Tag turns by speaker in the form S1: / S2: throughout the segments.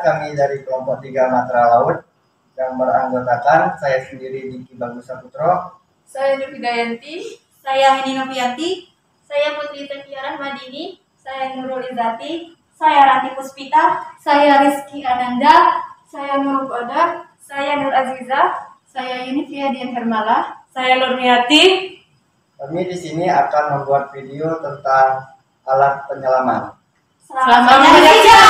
S1: kami dari kelompok 3 Matra Laut yang beranggotakan saya sendiri Diki Bagus Saputro,
S2: saya Nur Hidayanti, saya Heni Novianti, saya Putri Tetiara Madini, saya Nurul Izati, saya Rati Puspita, saya Rizky Ananda, saya Nurul Qadar, saya Nur Aziza, saya Yunifia Dian Hermala, saya Nurmiati.
S1: Kami di sini akan membuat video tentang alat penyelaman.
S2: Selamat menyaksikan.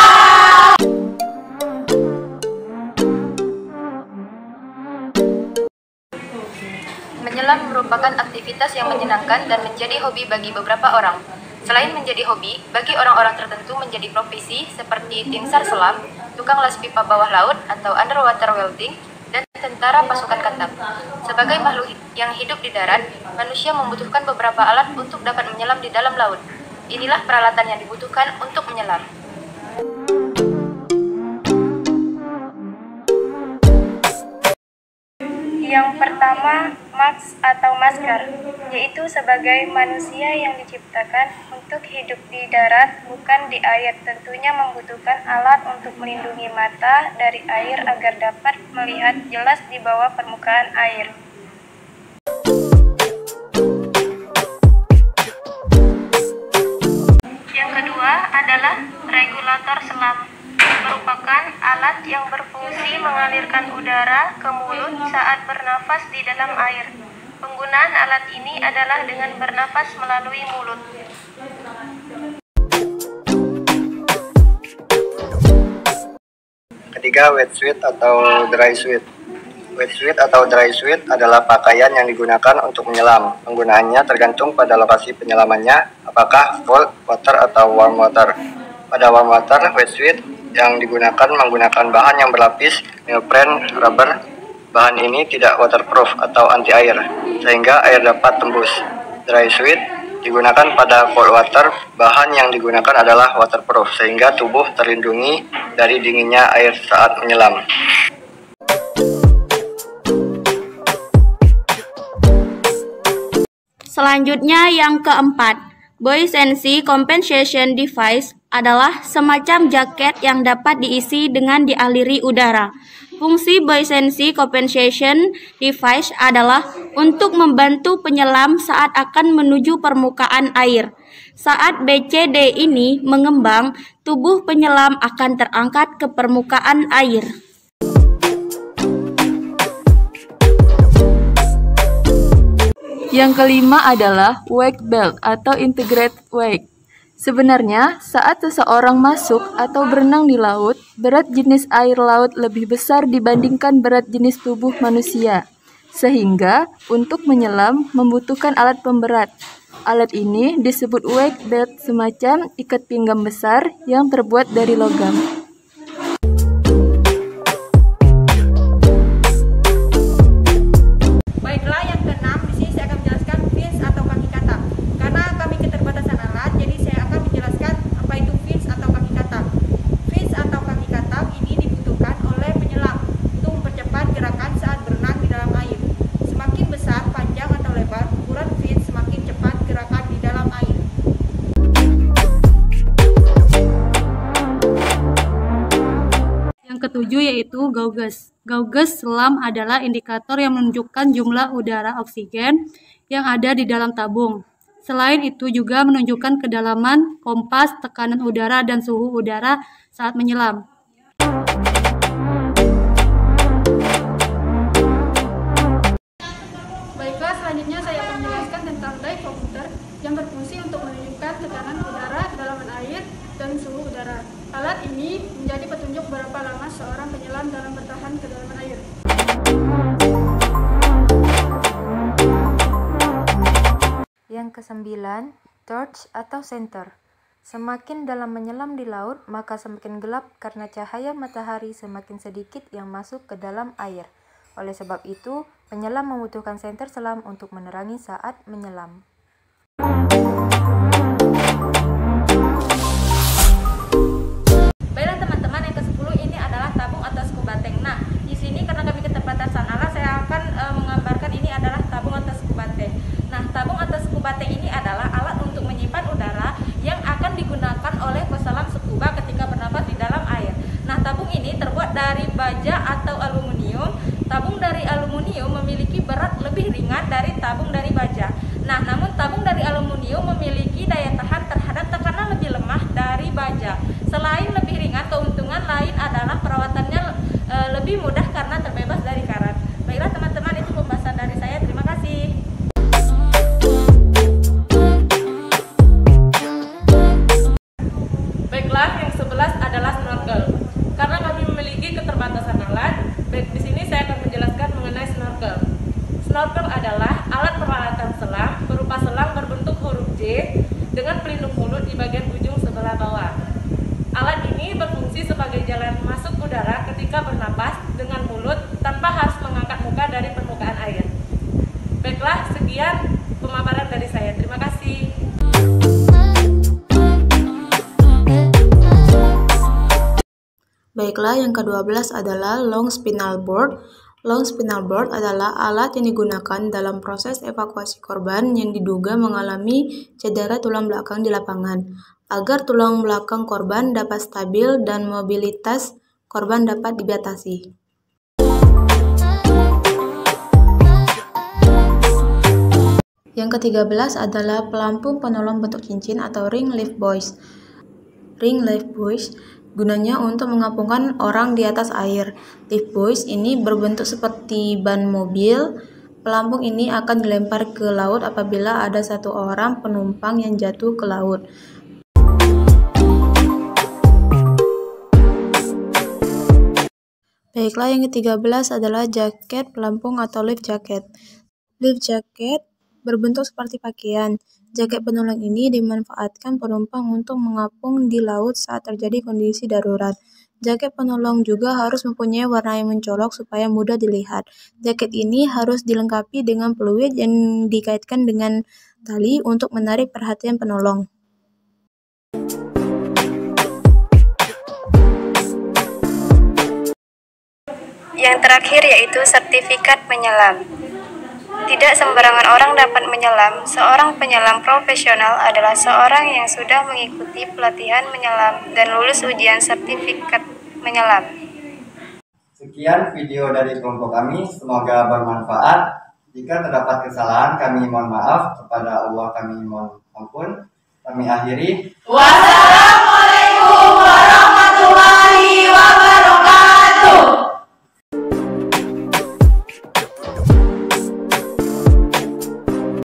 S3: Menyelam merupakan aktivitas yang menyenangkan dan menjadi hobi bagi beberapa orang. Selain menjadi hobi, bagi orang-orang tertentu menjadi profesi seperti tim SAR selam, tukang las pipa bawah laut atau underwater welding, dan tentara pasukan katak. Sebagai makhluk yang hidup di darat, manusia membutuhkan beberapa alat untuk dapat menyelam di dalam laut. Inilah peralatan yang dibutuhkan untuk menyelam. Yang pertama, mask atau masker, yaitu sebagai manusia yang diciptakan untuk hidup di darat, bukan di air. Tentunya membutuhkan alat untuk melindungi mata dari air agar dapat melihat jelas di bawah permukaan air. Yang kedua adalah regulator selam. Merupakan alat yang berfungsi mengalirkan udara ke mulut saat bernafas di dalam air. Penggunaan alat ini adalah dengan bernafas melalui mulut.
S1: Ketiga, wetsuit atau dry suit. Wetsuit atau dry suit adalah pakaian yang digunakan untuk menyelam. Penggunaannya tergantung pada lokasi penyelamannya, apakah cold water atau warm water. Pada warm water, wetsuit yang digunakan menggunakan bahan yang berlapis neoprene rubber. Bahan ini tidak waterproof atau anti air, sehingga air dapat tembus. Dry suit digunakan pada cold water. Bahan yang digunakan adalah waterproof, sehingga tubuh terlindungi dari dinginnya air saat menyelam.
S4: Selanjutnya yang keempat, buoyancy compensation device adalah semacam jaket yang dapat diisi dengan dialiri udara. Fungsi buoyancy compensation device adalah untuk membantu penyelam saat akan menuju permukaan air. Saat BCD ini mengembang, tubuh penyelam akan terangkat ke permukaan air.
S5: Yang kelima adalah wake belt atau integrated wake. Sebenarnya, saat seseorang masuk atau berenang di laut, berat jenis air laut lebih besar dibandingkan berat jenis tubuh manusia. Sehingga, untuk menyelam membutuhkan alat pemberat. Alat ini disebut wake belt, semacam ikat pinggang besar yang terbuat dari logam.
S6: Ketujuh yaitu gauges. Gauges selam adalah indikator yang menunjukkan jumlah udara oksigen yang ada di dalam tabung. Selain itu juga menunjukkan kedalaman, kompas, tekanan udara, dan suhu udara saat menyelam.
S7: Baiklah, selanjutnya saya akan menjelaskan tentang dive yang berfungsi untuk menunjukkan tekanan udara, kedalaman air, dan suhu udara. Alat ini menjadi petunjuk berapa lama seorang penyelam dalam bertahan ke dalam air.
S3: Yang kesembilan, torch atau senter. Semakin dalam menyelam di laut, maka semakin gelap karena cahaya matahari semakin sedikit yang masuk ke dalam air. Oleh sebab itu, penyelam membutuhkan senter selam untuk menerangi saat menyelam.
S2: Baiklah teman-teman, yang ke-10 ini adalah tabung atau scuba tank. Nah, di sini karena kami keterbatasan alat, saya akan menggambarkan ini adalah tabung atau scuba tank. Nah, tabung atau scuba tank ini adalah alat untuk menyimpan udara yang akan digunakan oleh peselam scuba ketika bernafas di dalam air. Nah, tabung ini
S8: dengan pelindung mulut di bagian ujung sebelah bawah. Alat ini berfungsi sebagai jalan masuk udara ketika bernapas dengan mulut tanpa harus mengangkat muka dari permukaan air. Baiklah, sekian pemaparan dari saya. Terima kasih.
S4: Baiklah, yang ke-12 adalah long spinal board. Long spinal board adalah alat yang digunakan dalam proses evakuasi korban yang diduga mengalami cedera tulang belakang di lapangan, agar tulang belakang korban dapat stabil dan mobilitas korban dapat dibatasi. Yang ke-13 adalah pelampung penolong bentuk cincin atau ring lift buoys. Ring lift buoys gunanya untuk mengapungkan orang di atas air. Lift buoys ini berbentuk seperti ban mobil. Pelampung ini akan dilempar ke laut apabila ada satu orang penumpang yang jatuh ke laut. Baiklah, yang ke-13 adalah jaket pelampung atau life jacket. Life jacket berbentuk seperti pakaian. Jaket penolong ini dimanfaatkan penumpang untuk mengapung di laut saat terjadi kondisi darurat. Jaket penolong juga harus mempunyai warna yang mencolok supaya mudah dilihat. Jaket ini harus dilengkapi dengan peluit yang dikaitkan dengan tali untuk menarik perhatian penolong.
S3: Yang terakhir yaitu sertifikat penyelam. Tidak sembarangan orang dapat menyelam. Seorang penyelam profesional adalah seorang yang sudah mengikuti pelatihan menyelam dan lulus ujian sertifikat menyelam.
S1: Sekian video dari kelompok kami, semoga bermanfaat. Jika terdapat kesalahan, kami mohon maaf. Kepada Allah kami mohon ampun. Kami akhiri. Wassalam.